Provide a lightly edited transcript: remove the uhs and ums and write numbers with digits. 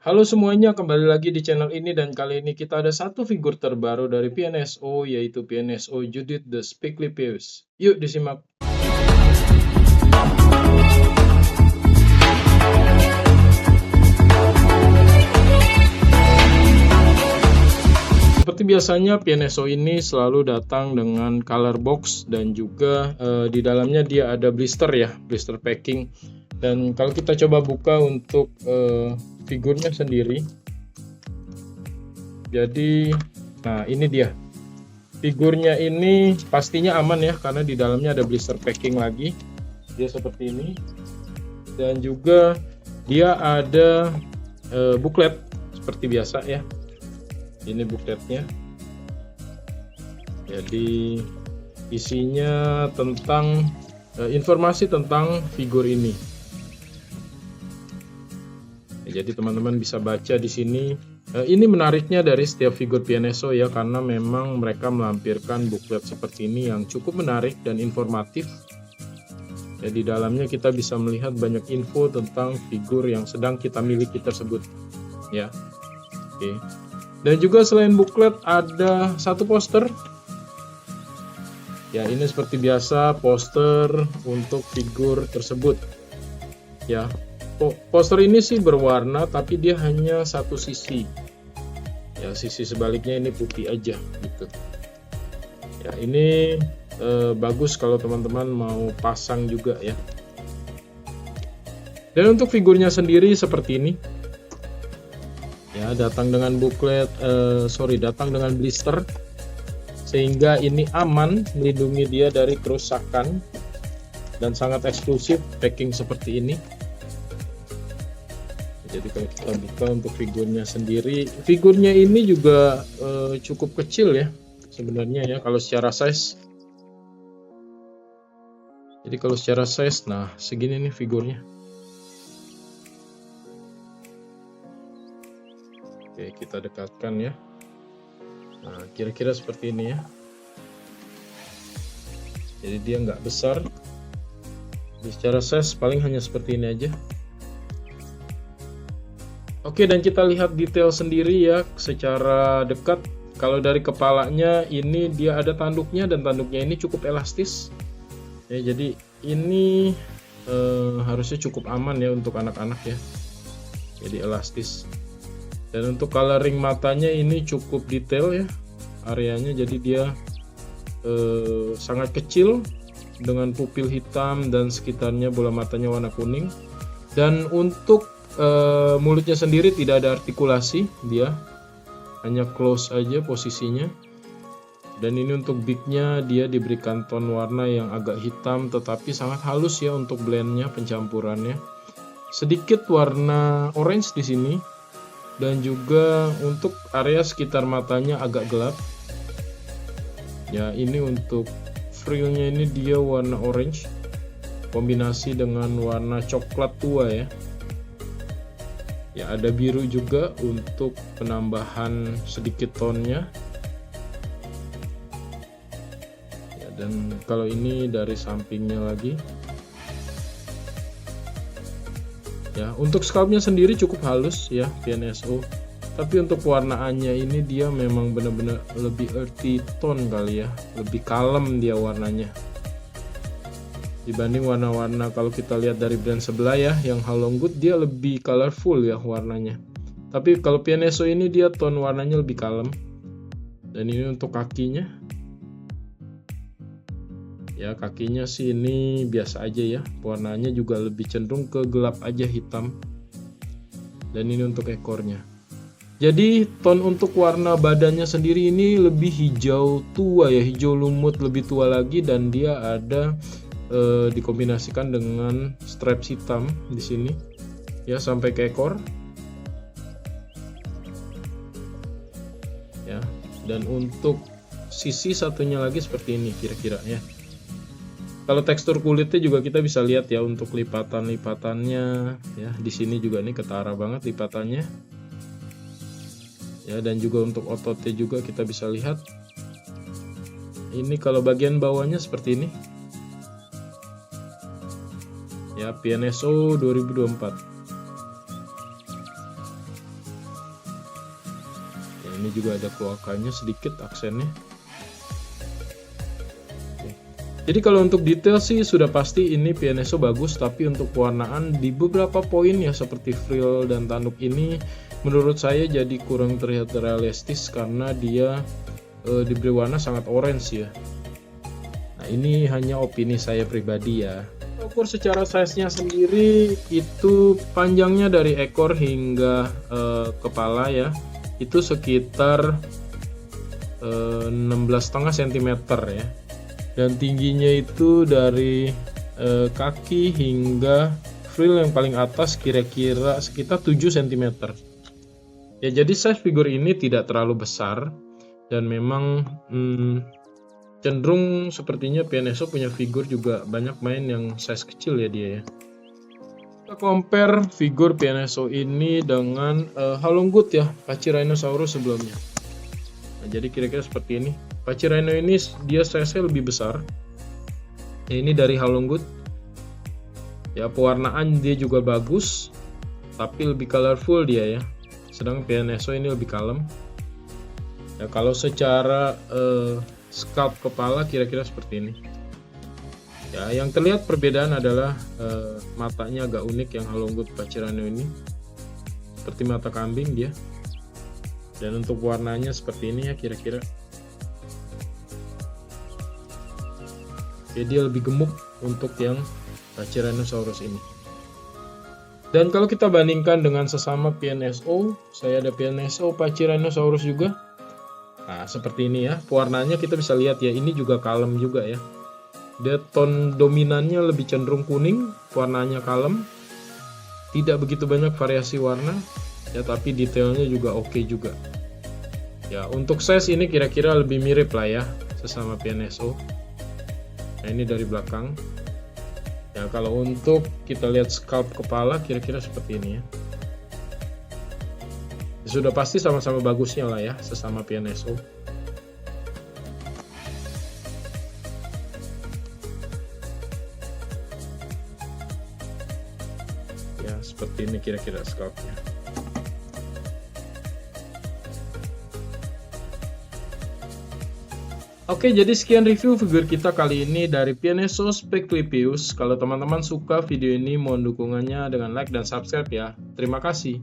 Halo semuanya, kembali lagi di channel ini dan kali ini kita ada satu figur terbaru dari PNSO yaitu PNSO Judith the Speaklipius. Yuk disimak. Seperti biasanya PNSO ini selalu datang dengan color box dan juga di dalamnya dia ada blister ya, blister packing. Dan kalau kita coba buka untuk figurnya sendiri, jadi nah ini dia. Figurnya ini pastinya aman ya karena di dalamnya ada blister packing lagi. Dia seperti ini. Dan juga dia ada booklet seperti biasa ya. Ini bookletnya. Jadi isinya tentang informasi tentang figur ini. Jadi teman-teman bisa baca di sini. Ini menariknya dari setiap figur PNSO ya, karena memang mereka melampirkan booklet seperti ini yang cukup menarik dan informatif. Ya, di dalamnya kita bisa melihat banyak info tentang figur yang sedang kita miliki tersebut. Ya, oke. Dan juga selain booklet ada satu poster. Ya, ini seperti biasa poster untuk figur tersebut. Ya. Poster ini sih berwarna tapi dia hanya satu sisi. Ya, sisi sebaliknya ini putih aja gitu. Ya, ini bagus kalau teman-teman mau pasang juga ya. Dan untuk figurnya sendiri seperti ini. Ya, datang dengan booklet, datang dengan blister sehingga ini aman, melindungi dia dari kerusakan dan sangat eksklusif packing seperti ini. Jadi kalau kita buka untuk figurnya sendiri, figurnya ini juga cukup kecil ya sebenarnya ya kalau secara size. Jadi kalau secara size, nah segini nih figurnya. Oke, kita dekatkan ya. Nah, kira-kira seperti ini ya. Jadi dia nggak besar. Jadi secara size paling hanya seperti ini aja. Oke, dan kita lihat detail sendiri ya secara dekat. Kalau dari kepalanya ini dia ada tanduknya dan tanduknya ini cukup elastis. Ya, jadi ini harusnya cukup aman ya untuk anak-anak ya. Jadi elastis. Dan untuk coloring matanya ini cukup detail ya areanya, jadi dia sangat kecil dengan pupil hitam dan sekitarnya bola matanya warna kuning. Dan untuk mulutnya sendiri tidak ada artikulasi, dia hanya close aja posisinya. Dan ini untuk beaknya dia diberikan ton warna yang agak hitam tetapi sangat halus ya untuk blendnya, pencampurannya. Sedikit warna orange di sini. Dan juga untuk area sekitar matanya agak gelap. Ya, ini untuk frillnya ini dia warna orange kombinasi dengan warna coklat tua ya. Ya, ada biru juga untuk penambahan sedikit tonnya. Ya, dan kalau ini dari sampingnya lagi. Ya, untuk scalpnya sendiri cukup halus ya PNSO. Tapi untuk warnaannya ini dia memang benar-benar lebih earthy tone kali ya, lebih kalem dia warnanya. Dibanding warna-warna kalau kita lihat dari brand sebelah ya, yang Halonggut dia lebih colorful ya warnanya. Tapi kalau PNSO ini dia tone warnanya lebih kalem. Dan ini untuk kakinya. Ya, kakinya sih ini biasa aja ya, warnanya juga lebih cenderung ke gelap aja hitam. Dan ini untuk ekornya. Jadi tone untuk warna badannya sendiri ini lebih hijau tua ya, hijau lumut lebih tua lagi, dan dia ada dikombinasikan dengan stripes hitam di sini ya sampai ke ekor. Ya, dan untuk sisi satunya lagi seperti ini kira-kira ya. Kalau tekstur kulitnya juga kita bisa lihat ya untuk lipatan-lipatannya ya. Di sini juga nih ketara banget lipatannya. Ya, dan juga untuk ototnya juga kita bisa lihat. Ini kalau bagian bawahnya seperti ini. Ya, PNSO 2024. ini juga ada kloakanya sedikit aksennya. Jadi kalau untuk detail sih sudah pasti ini PNSO bagus, tapi untuk pewarnaan di beberapa poin ya seperti frill dan tanduk ini menurut saya jadi kurang terlihat realistis karena dia diberi warna sangat orange ya. Nah ini hanya opini saya pribadi ya. Ukur secara size-nya sendiri itu panjangnya dari ekor hingga kepala ya, itu sekitar 16,5 cm ya. Dan tingginya itu dari kaki hingga frill yang paling atas kira-kira sekitar 7 cm. Ya jadi size figur ini tidak terlalu besar dan memang cenderung sepertinya PNSO punya figur juga banyak main yang size kecil ya dia ya. Kita compare figur PNSO ini dengan Halonggut ya, Pachyrhinosaurus sebelumnya. Nah, jadi kira-kira seperti ini. Pachyrhino ini dia size-nya lebih besar. Ya, ini dari Halonggut. Ya, pewarnaan dia juga bagus, tapi lebih colorful dia ya. Sedang PNSO ini lebih kalem. Ya, kalau secara scalp kepala kira-kira seperti ini. Ya, yang terlihat perbedaan adalah matanya agak unik yang Halonggut Pachyrhino ini. Seperti mata kambing dia. Dan untuk warnanya seperti ini ya kira-kira. Jadi dia lebih gemuk untuk yang Pachyrhinosaurus ini. Dan kalau kita bandingkan dengan sesama PNSO, saya ada PNSO Pachyrhinosaurus juga. Nah seperti ini ya, pewarnanya kita bisa lihat ya, ini juga kalem juga ya. Dia tone dominannya lebih cenderung kuning, warnanya kalem. Tidak begitu banyak variasi warna. Ya tapi detailnya juga oke juga. Ya untuk size ini kira-kira lebih mirip lah ya sesama PNSO. Nah ini dari belakang. Ya kalau untuk kita lihat scalp kepala kira-kira seperti ini ya. Ya sudah pasti sama-sama bagusnya lah ya sesama PNSO. Ya seperti ini kira-kira scalpnya. Oke, jadi sekian review figur kita kali ini dari PNSO Speclipius. Kalau teman-teman suka video ini, mohon dukungannya dengan like dan subscribe ya. Terima kasih.